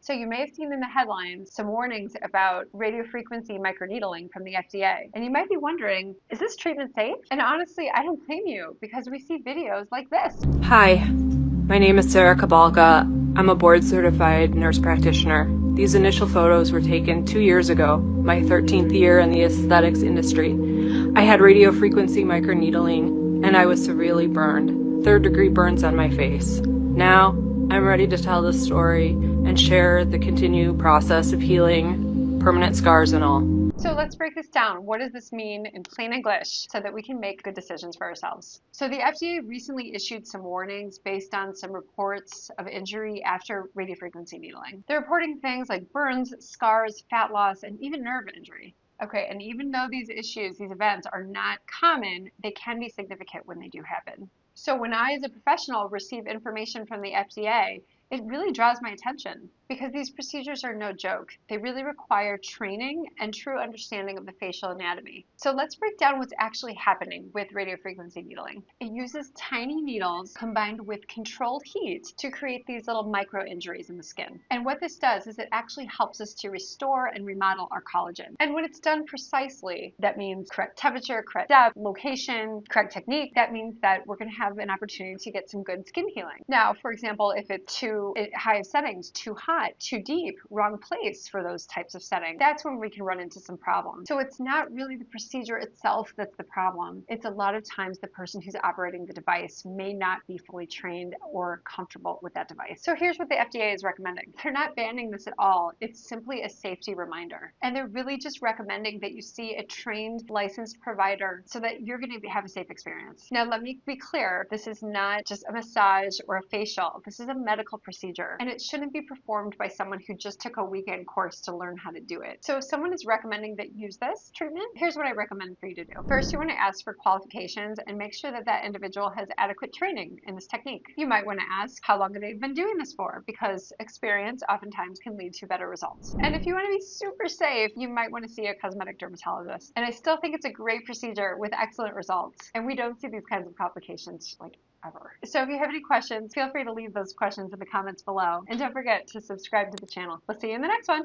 So you may have seen in the headlines some warnings about radiofrequency microneedling from the FDA. And you might be wondering, is this treatment safe? And honestly, I don't blame you because we see videos like this. Hi, my name is Sarah Kabalka. I'm a board-certified nurse practitioner. These initial photos were taken 2 years ago, my 13th year in the aesthetics industry. I had radiofrequency microneedling and I was severely burned, third-degree burns on my face. Now, I'm ready to tell the story and share the continued process of healing, permanent scars and all. So let's break this down. What does this mean in plain English so that we can make good decisions for ourselves? So the FDA recently issued some warnings based on some reports of injury after radiofrequency needling. They're reporting things like burns, scars, fat loss, and even nerve injury. Okay, and even though these issues, these events are not common, they can be significant when they do happen. So when I, as a professional, receive information from the FDA, it really draws my attention because these procedures are no joke. They really require training and true understanding of the facial anatomy. So let's break down what's actually happening with radiofrequency needling. It uses tiny needles combined with controlled heat to create these little micro injuries in the skin. And what this does is it actually helps us to restore and remodel our collagen. And when it's done precisely, that means correct temperature, correct depth, location, correct technique, that means that we're going to have an opportunity to get some good skin healing. Now, for example, if it's too high of settings, too hot, too deep, wrong place for those types of settings, that's when we can run into some problems. So it's not really the procedure itself that's the problem. It's a lot of times the person who's operating the device may not be fully trained or comfortable with that device. So here's what the FDA is recommending. They're not banning this at all. It's simply a safety reminder. And they're really just recommending that you see a trained, licensed provider so that you're going to have a safe experience. Now, let me be clear. This is not just a massage or a facial. This is a medical procedure, and it shouldn't be performed by someone who just took a weekend course to learn how to do it. So if someone is recommending that you use this treatment, here's what I recommend for you to do. First, you want to ask for qualifications and make sure that that individual has adequate training in this technique. You might want to ask how long they've been doing this for, because experience oftentimes can lead to better results. And if you want to be super safe, you might want to see a cosmetic dermatologist. And I still think it's a great procedure with excellent results. And we don't see these kinds of complications like ever. So if you have any questions, feel free to leave those questions in the comments below. And don't forget to subscribe to the channel. We'll see you in the next one.